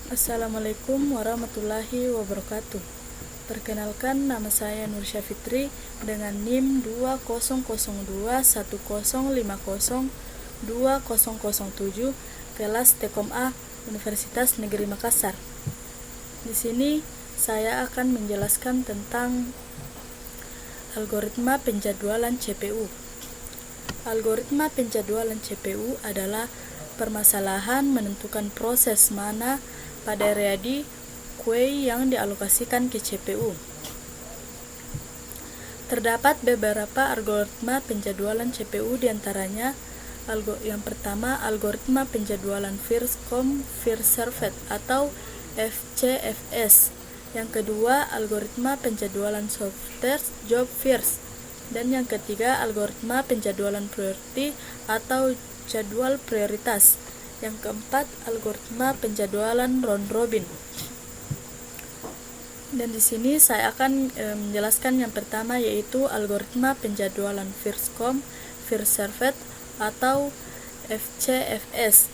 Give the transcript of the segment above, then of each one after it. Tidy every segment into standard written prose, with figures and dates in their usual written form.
Assalamualaikum warahmatullahi wabarakatuh. Perkenalkan, nama saya Nur Syafitri dengan NIM 200210502007 kelas Tekom A Universitas Negeri Makassar. Di sini saya akan menjelaskan tentang algoritma penjadwalan CPU. Algoritma penjadwalan CPU adalah permasalahan menentukan proses mana pada readi kue yang dialokasikan ke CPU. Terdapat beberapa algoritma penjadwalan CPU, diantaranya yang pertama algoritma penjadwalan first come first served atau FCFS. Yang kedua algoritma penjadwalan software job first. Dan yang ketiga algoritma penjadwalan priority atau jadwal prioritas. Yang keempat algoritma penjadwalan round robin. Dan di sini saya akan menjelaskan yang pertama, yaitu algoritma penjadwalan first come first served atau FCFS.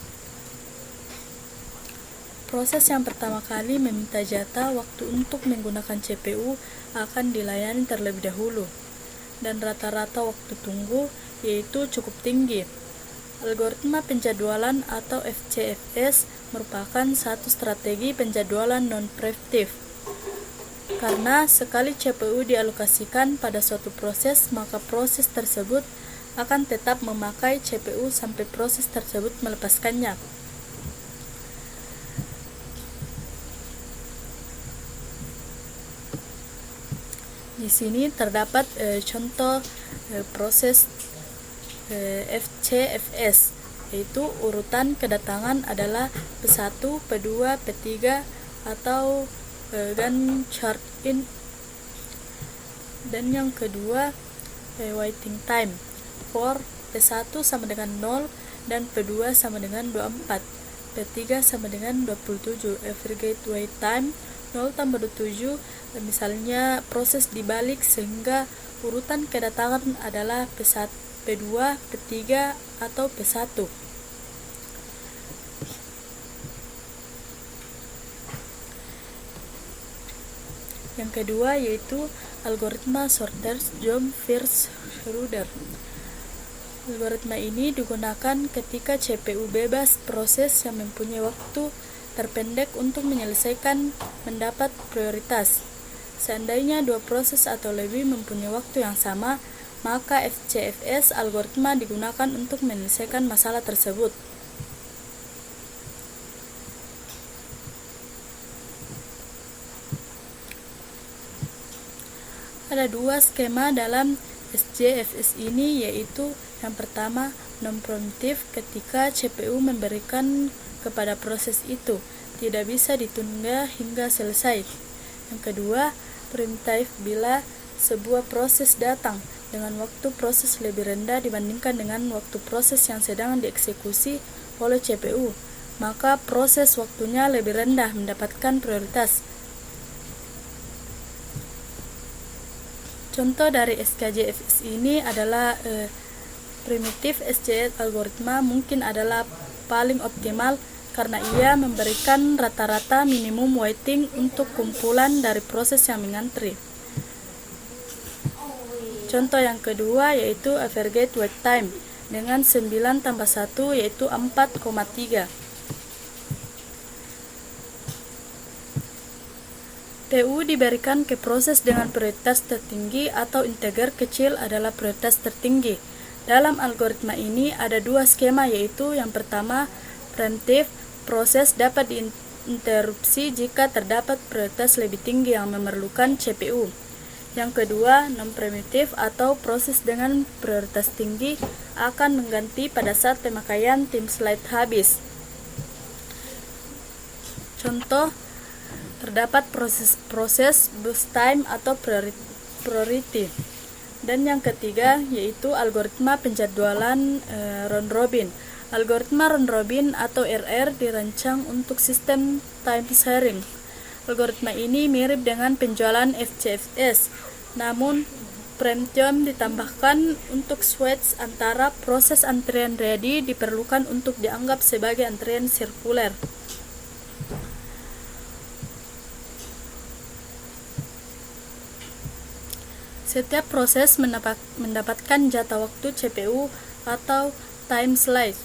Proses yang pertama kali meminta jatah waktu untuk menggunakan CPU akan dilayani terlebih dahulu, dan rata-rata waktu tunggu yaitu cukup tinggi. Algoritma penjadwalan atau FCFS merupakan satu strategi penjadwalan non-preemptif. Karena sekali CPU dialokasikan pada suatu proses, maka proses tersebut akan tetap memakai CPU sampai proses tersebut melepaskannya. Di sini terdapat contoh proses FCFS, yaitu urutan kedatangan adalah P1, P2, P3 atau Gantt chart in. Dan yang kedua waiting time for P1 sama dengan 0 dan P2 sama dengan 24, P3 sama dengan 27. Aggregate wait time 0 tambah 27, misalnya proses dibalik sehingga urutan kedatangan adalah P1, P2, P3 atau P1. Yang kedua yaitu algoritma sorter job first order. Algoritma ini digunakan ketika CPU bebas proses yang mempunyai waktu terpendek untuk menyelesaikan mendapat prioritas. Seandainya dua proses atau lebih mempunyai waktu yang sama, maka FCFS algoritma digunakan untuk menyelesaikan masalah tersebut. Ada dua skema dalam SJFS ini, yaitu yang pertama non-preemptive, ketika CPU memberikan kepada proses itu tidak bisa ditunda hingga selesai. Yang kedua preemptive, bila sebuah proses datang dengan waktu proses lebih rendah dibandingkan dengan waktu proses yang sedang dieksekusi oleh CPU, maka proses waktunya lebih rendah mendapatkan prioritas. Contoh dari SKJFS ini adalah primitif SJF algoritma mungkin adalah paling optimal karena ia memberikan rata-rata minimum waiting untuk kumpulan dari proses yang mengantri. Contoh yang kedua yaitu aggregate wait time dengan 9 tambah 1 yaitu 4,3. PU diberikan ke proses dengan prioritas tertinggi atau integer kecil adalah prioritas tertinggi. Dalam algoritma ini ada dua skema, yaitu yang pertama preemptive, proses dapat diinterupsi jika terdapat prioritas lebih tinggi yang memerlukan CPU. Yang kedua non-preemptive atau proses dengan prioritas tinggi akan mengganti pada saat pemakaian time slide habis. Contoh, terdapat proses boost time atau priority. Dan yang ketiga yaitu algoritma penjadwalan round robin. Algoritma round robin atau RR dirancang untuk sistem time sharing. Algoritma ini mirip dengan penjualan FCFS, namun preemption ditambahkan untuk switch antara proses antrian ready diperlukan untuk dianggap sebagai antrian sirkuler. Setiap proses mendapatkan jatah waktu CPU atau time slice.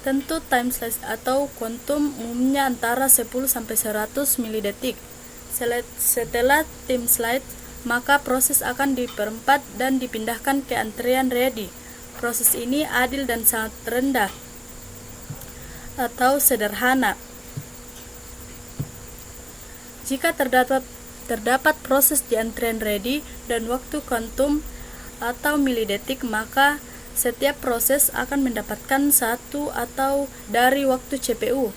Tentu time slice atau kuantum umumnya antara 10 sampai 100 milidetik. Setelah time slice, maka proses akan diperempat dan dipindahkan ke antrian ready. Proses ini adil dan sangat rendah atau sederhana. Jika terdapat proses di antrian ready dan waktu kuantum atau milidetik, maka setiap proses akan mendapatkan satu atau dari waktu CPU.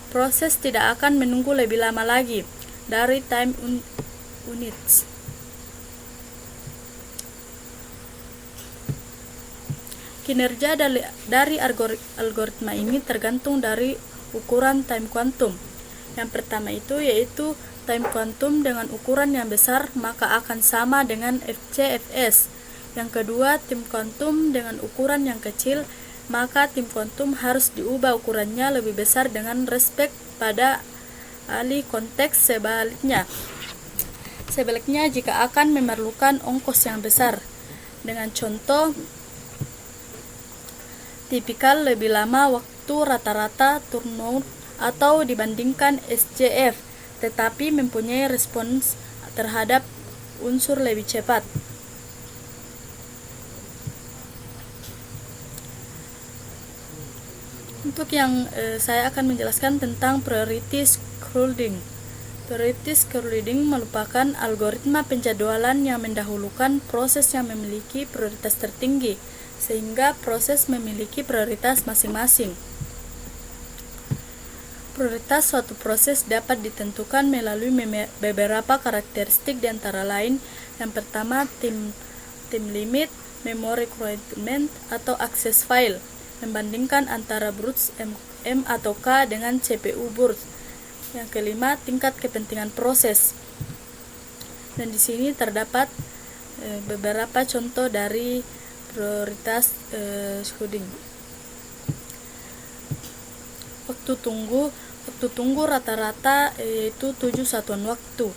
Proses tidak akan menunggu lebih lama lagi dari time units. Kinerja dari algoritma ini tergantung dari ukuran time quantum. Yang pertama itu yaitu time quantum dengan ukuran yang besar maka akan sama dengan FCFS. Yang kedua, time quantum dengan ukuran yang kecil, maka time quantum harus diubah ukurannya lebih besar dengan respek pada ahli konteks sebaliknya jika akan memerlukan ongkos yang besar. Dengan contoh tipikal lebih lama waktu rata-rata turnout atau dibandingkan SJF, tetapi mempunyai respons terhadap unsur lebih cepat. Untuk yang saya akan menjelaskan tentang priority scrolling. Priority scrolling merupakan algoritma penjadwalan yang mendahulukan proses yang memiliki prioritas tertinggi, sehingga proses memiliki prioritas masing-masing. Prioritas suatu proses dapat ditentukan melalui beberapa karakteristik di antara lain. Yang pertama, time limit, memory requirement atau access file, membandingkan antara burst M atau K dengan CPU burst. Yang kelima, tingkat kepentingan proses. Dan di sini terdapat beberapa contoh dari prioritas scrolling. Waktu tunggu rata-rata yaitu 7 satuan waktu.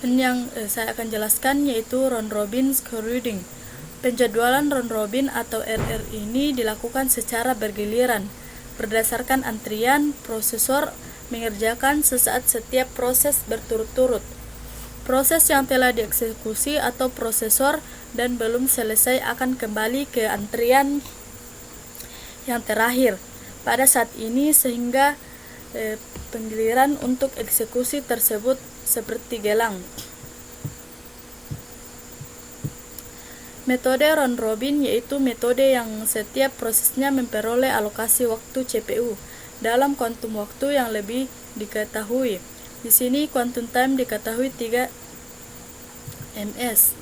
Dan yang saya akan jelaskan yaitu round robin scrolling. Penjadwalan round robin atau RR ini dilakukan secara bergiliran berdasarkan antrian. Prosesor mengerjakan sesaat setiap proses berturut-turut. Proses yang telah dieksekusi atau prosesor dan belum selesai akan kembali ke antrian yang terakhir pada saat ini, sehingga penggiliran untuk eksekusi tersebut seperti gelang. Metode round robin yaitu metode yang setiap prosesnya memperoleh alokasi waktu CPU dalam kuantum waktu yang lebih diketahui. Di sini quantum time diketahui 3 ms.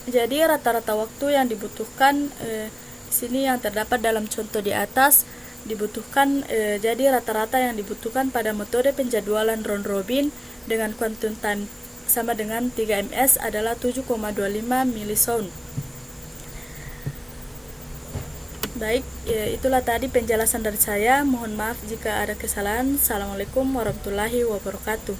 Jadi rata-rata waktu yang dibutuhkan di sini yang terdapat dalam contoh di atas dibutuhkan. Jadi rata-rata yang dibutuhkan pada metode penjadwalan round robin dengan quantum time sama dengan 3 ms adalah 7,25 milisound. Baik, itulah tadi penjelasan dari saya. Mohon maaf jika ada kesalahan. Assalamualaikum warahmatullahi wabarakatuh.